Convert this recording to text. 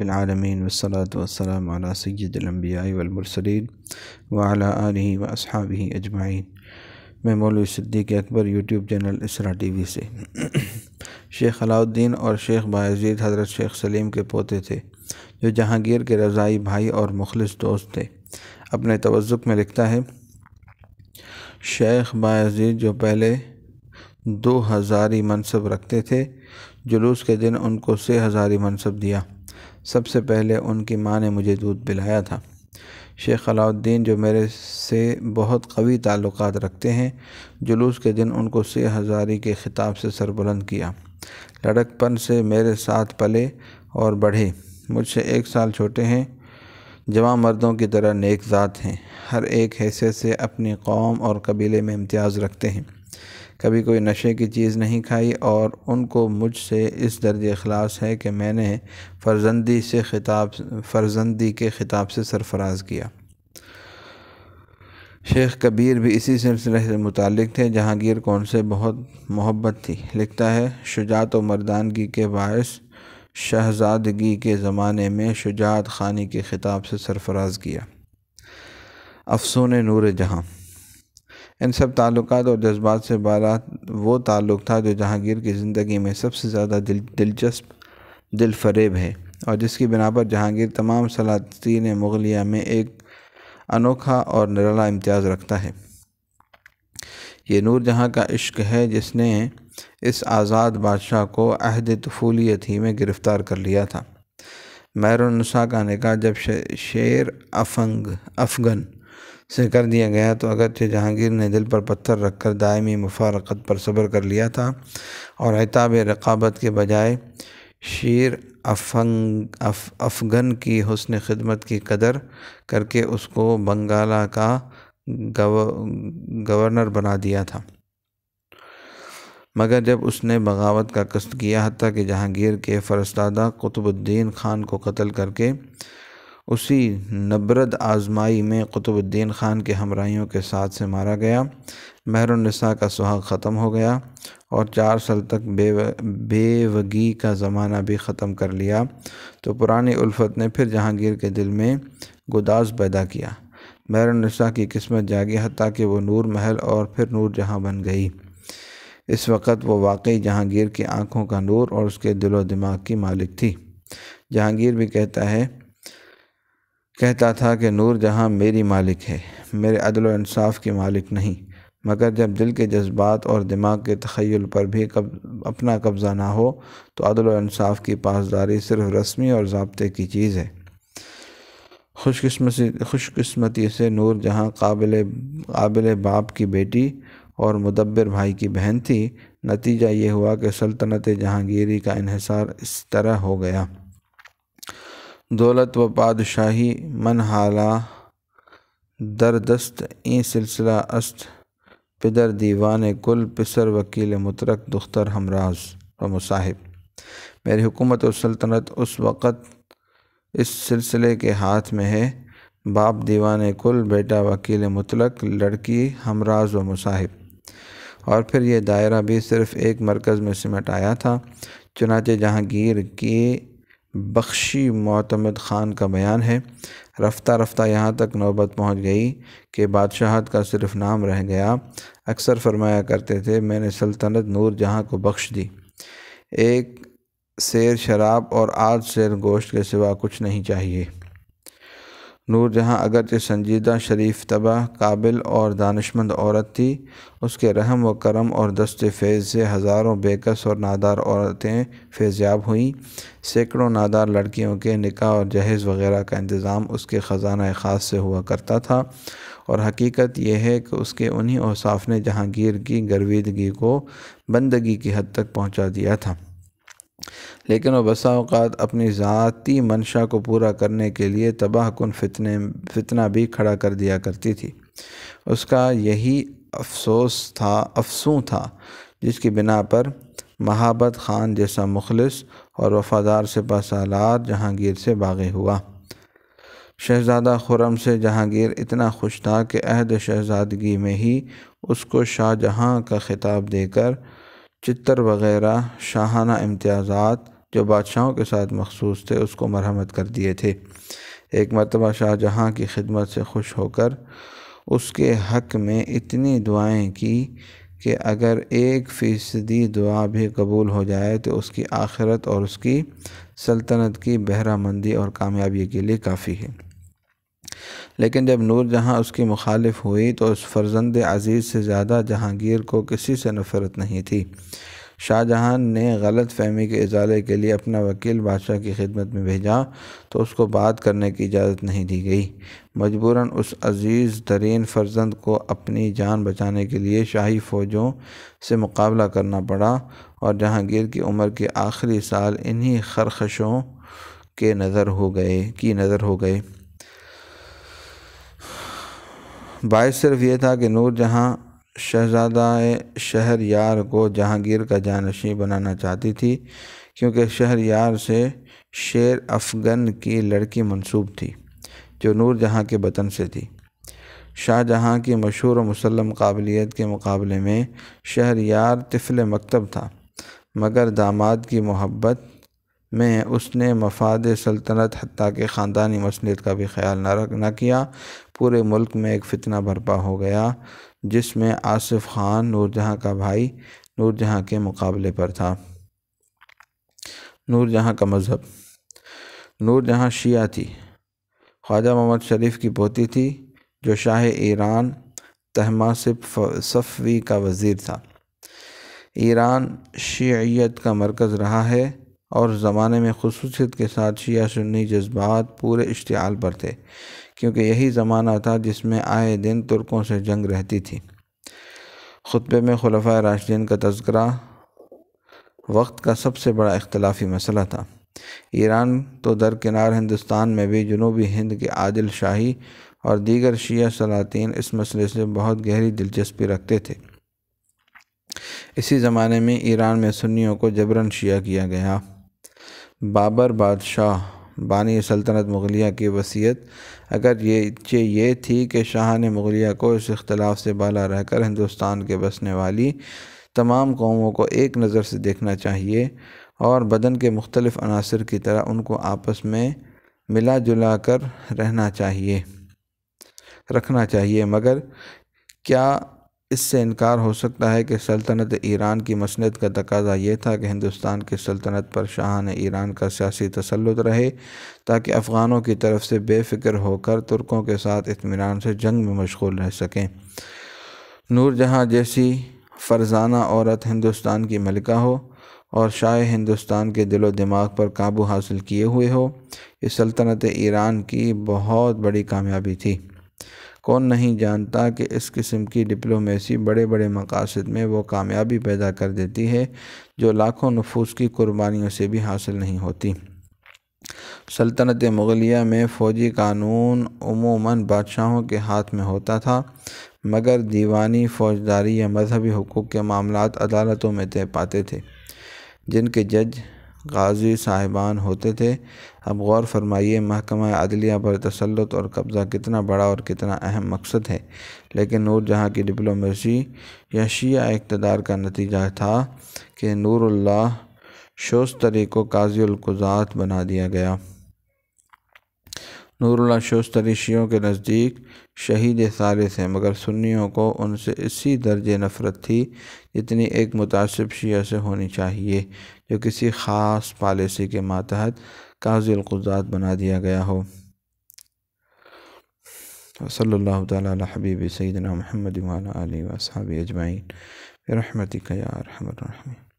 رب العالمین والصلاة والسلام علی سید الانبیاء والمرسلین وعلی آلہ واصحابہ اجمعین۔ میں مولوی صدیق اکبر یوٹیوب چینل اسرا ٹی وی سے۔ شیخ علاؤالدین اور شیخ بایزید حضرت شیخ سلیم کے پوتے تھے جو جہانگیر کے رضائی بھائی اور مخلص دوست تھے۔ اپنے توثق میں لکھتا ہے، شیخ بایزید جو پہلے 2000 منصب رکھتے تھے، جلوس کے دن ان کو 3000 منصب دیا۔ سب سے پہلے ان کی ماں نے مجھے دودھ پلایا تھا۔ شیخ علاؤالدین جو میرے سے بہت قوی تعلقات رکھتے ہیں، جلوس کے دن ان کو 3000 کے خطاب سے سربلند کیا۔ لڑکپن سے میرے ساتھ پلے اور بڑھے، مجھ سے 1 سال چھوٹے ہیں، جوان مردوں کی طرح نیک ذات ہیں، ہر ایک حیثیت سے اپنی قوم اور قبیلے میں امتیاز رکھتے ہیں، کبھی کوئی نشے کی چیز نہیں کھائی، اور ان کو مجھ سے اس درجے اخلاص ہے کہ میں نے فرزندی کے خطاب سے سرفراز کیا۔ شیخ کبیر بھی اسی سلسلے سے متعلق تھے۔ جہانگیر کو ان سے بہت محبت تھی۔ لکھتا ہے، شجاعت و مردانگی کے باعث شہزادگی کے زمانے میں شجاعت خانی کے خطاب سے سرفراز کیا۔ افسون نور جہاں، ان سب تعلقات اور جذبات سے بالا وہ تعلق تھا جو جہانگیر کی زندگی میں سب سے زیادہ دلچسپ، دل فریب ہے، اور جس کی بنا پر جہانگیر تمام سلاطین مغلیہ میں ایک انوکھا اور نرالا امتیاز رکھتا ہے۔ یہ نور جہاں کا عشق ہے جس نے اس آزاد بادشاہ کو عہد طفولیت ہی میں گرفتار کر لیا تھا۔ مہر النساء کا نکاح جب شیر افغن سے کر دیا گیا تو اگرچہ جہانگیر نے دل پر پتھر رکھ کر دائمی مفارقت پر صبر کر لیا تھا، اور عتاب رقابت کے بجائے شیر افغن کی حسن خدمت کی قدر کر کے اس کو بنگالہ کا گورنر بنا دیا تھا، مگر جب اس نے بغاوت کا قصد کیا، حتیٰ کہ جہانگیر کے فرزندہ قطب الدین خان کو قتل کر کے اسی نبرد آزمائی میں قطب الدین خان کے ہمراہیوں کے ساتھ سے مارا گیا، مہر النساء کا سہاگ ختم ہو گیا، اور 4 سال تک بیوگی کا زمانہ بھی ختم کر لیا، تو پرانی الفت نے پھر جہانگیر کے دل میں گداز پیدا کیا۔ مہر النساء کی قسمت جاگی، حتیٰ کہ وہ نور محل اور پھر نور جہاں بن گئی۔ اس وقت وہ واقعی جہانگیر کی آنکھوں کا نور اور اس کے دل و دماغ کی مالک تھی۔ جہانگیر بھی کہتا تھا کہ نور جہاں میری مالک ہے، میرے عدل و انصاف کی مالک نہیں، مگر جب دل کے جذبات اور دماغ کے تخیل پر بھی اپنا قبضہ نہ ہو تو عدل و انصاف کی پاسداری صرف رسمی اور ضابطے کی چیز ہے۔ خوش قسمتی سے نور جہاں قابل باپ کی بیٹی اور مدبر بھائی کی بہن تھی۔ نتیجہ یہ ہوا کہ سلطنت جہانگیری کا انحصار اس طرح ہو گیا: دولت و بادشاہی من حالا در دست این سلسلہ است، پدر دیوان کل، پسر وکیل مطرق، دختر ہمراز و مصاحب۔ میری حکومت و سلطنت اس وقت اس سلسلے کے ہاتھ میں ہے: باپ دیوان کل، بیٹا وکیل مطلق، لڑکی ہمراز و مصاحب۔ اور پھر یہ دائرہ بھی صرف ایک مرکز میں سمٹ آیا تھا۔ چنانچہ جہانگیر کی بخشی معتمد خان کا بیان ہے، رفتہ رفتہ یہاں تک نوبت پہنچ گئی کہ بادشاہت کا صرف نام رہ گیا۔ اکثر فرمایا کرتے تھے، میں نے سلطنت نور جہاں کو بخش دی، ایک سیر شراب اور آدھ سیر گوشت کے سوا کچھ نہیں چاہیے۔ نور جہاں اگرچہ سنجیدہ، شریف طبع، قابل اور دانشمند عورت تھی، اس کے رحم و کرم اور دست فیض سے ہزاروں بے کس اور نادار عورتیں فیضیاب ہوئیں۔ سینکڑوں نادار لڑکیوں کے نکاح اور جہیز وغیرہ کا انتظام اس کے خزانہ خاص سے ہوا کرتا تھا، اور حقیقت یہ ہے کہ اس کے انہی اوصاف نے جہانگیر کی گرویدگی کو بندگی کی حد تک پہنچا دیا تھا، لیکن وہ بسا اوقات اپنی ذاتی منشا کو پورا کرنے کے لیے تباہ کن فتنہ بھی کھڑا کر دیا کرتی تھی۔ اس کا یہی افسون تھا جس کی بنا پر مہابت خان جیسا مخلص اور وفادار سپہ سالار جہانگیر سے باغی ہوا۔ شہزادہ خرم سے جہانگیر اتنا خوش تھا کہ عہد شہزادگی میں ہی اس کو شاہ جہاں کا خطاب دے کر چتر وغیرہ شاہانہ امتیازات جو بادشاہوں کے ساتھ مخصوص تھے اس کو مرحمت کر دیے تھے۔ ایک مرتبہ شاہ جہاں کی خدمت سے خوش ہو کر اس کے حق میں اتنی دعائیں کی کہ اگر 1% دعا بھی قبول ہو جائے تو اس کی آخرت اور اس کی سلطنت کی بہرہ مندی اور کامیابی کے لیے کافی ہے۔ لیکن جب نور جہاں اس کی مخالف ہوئی تو اس فرزند عزیز سے زیادہ جہانگیر کو کسی سے نفرت نہیں تھی۔ شاہ جہاں نے غلط فہمی کے ازالے کے لیے اپنا وکیل بادشاہ کی خدمت میں بھیجا تو اس کو بات کرنے کی اجازت نہیں دی گئی۔ مجبوراً اس عزیز ترین فرزند کو اپنی جان بچانے کے لیے شاہی فوجوں سے مقابلہ کرنا پڑا اور جہانگیر کی عمر کے آخری سال انہی خرخشوں کی نظر ہو گئے۔ باعث صرف یہ تھا کہ نور جہاں شہزادہ شہریار کو جہانگیر کا جانشین بنانا چاہتی تھی، کیونکہ شہریار سے شیر افگن کی لڑکی منسوب تھی جو نور جہاں کے بطن سے تھی۔ شاہ جہاں کی مشہور و مسلم قابلیت کے مقابلے میں شہریار طفل مکتب تھا، مگر داماد کی محبت میں اس نے مفاد سلطنت حتیٰ کہ خاندانی مصلحت کا بھی خیال نہ کیا۔ پورے ملک میں ایک فتنہ برپا ہو گیا جس میں آصف خان نور جہاں کا بھائی نور جہاں کے مقابلے پر تھا۔ نور جہاں کا مذہب۔ نور جہاں شیعہ تھی، خواجہ محمد شریف کی پوتی تھی جو شاہ ایران طہماسپ صفوی کا وزیر تھا۔ ایران شیعیت کا مرکز رہا ہے اور زمانے میں خصوصیت کے ساتھ شیعہ سنی جذبات پورے اشتعال پر تھے، کیونکہ یہی زمانہ تھا جس میں آئے دن ترکوں سے جنگ رہتی تھی۔ خطبے میں خلفائے راشدین کا تذکرہ وقت کا سب سے بڑا اختلافی مسئلہ تھا۔ ایران تو درکنار ہندوستان میں بھی جنوبی ہند کے عادل شاہی اور دیگر شیعہ سلاطین اس مسئلے سے بہت گہری دلچسپی رکھتے تھے۔ اسی زمانے میں ایران میں سنیوں کو جبراً شیعہ کیا گیا۔ بابر بادشاہ بانی سلطنت مغلیہ کی وصیت اگرچہ یہ تھی کہ شاہان مغلیہ کو اس اختلاف سے بالا رہ کر ہندوستان کے بسنے والی تمام قوموں کو ایک نظر سے دیکھنا چاہیے اور بدن کے مختلف عناصر کی طرح ان کو آپس میں ملا جلا کر رکھنا چاہیے، مگر کیا اس سے انکار ہو سکتا ہے کہ سلطنت ایران کی مصلحت کا تقاضا یہ تھا کہ ہندوستان کی سلطنت پر شاہان ایران کا سیاسی تسلط رہے تاکہ افغانوں کی طرف سے بے فکر ہو کر ترکوں کے ساتھ اطمینان سے جنگ میں مشغول رہ سکیں۔ نور جہاں جیسی فرزانہ عورت ہندوستان کی ملکہ ہو اور شاہ ہندوستان کے دل و دماغ پر قابو حاصل کیے ہوئے ہو، یہ سلطنت ایران کی بہت بڑی کامیابی تھی۔ کون نہیں جانتا کہ اس قسم کی ڈپلومیسی بڑے بڑے مقاصد میں وہ کامیابی پیدا کر دیتی ہے جو لاکھوں نفوس کی قربانیوں سے بھی حاصل نہیں ہوتی۔ سلطنت مغلیہ میں فوجی قانون عموماً بادشاہوں کے ہاتھ میں ہوتا تھا، مگر دیوانی، فوجداری یا مذہبی حقوق کے معاملات عدالتوں میں طے پاتے تھے، جن کے جج قاضی صاحبان ہوتے تھے۔ اب غور فرمائیے، محکمہ عدلیہ پر تسلط اور قبضہ کتنا بڑا اور کتنا اہم مقصد ہے، لیکن نور جہاں کی ڈپلومیسی یا شیعہ اقتدار کا نتیجہ تھا کہ نور اللہ شوستری کو قاضی القضات بنا دیا گیا۔ نور اللہ شوستری شیعوں کے نزدیک شہید ثالث ہیں، مگر سنیوں کو ان سے اسی درجے نفرت تھی جتنی ایک متعصب شیعہ سے ہونی چاہیے جو کسی خاص پالیسی کے ماتحت قاضی القضات بنا دیا گیا ہو۔ صلی اللہ تعالی علی حبیب سیدنا محمد وعلی آلہ واصحابہ اجمعین برحمتک یا ارحم الراحمین۔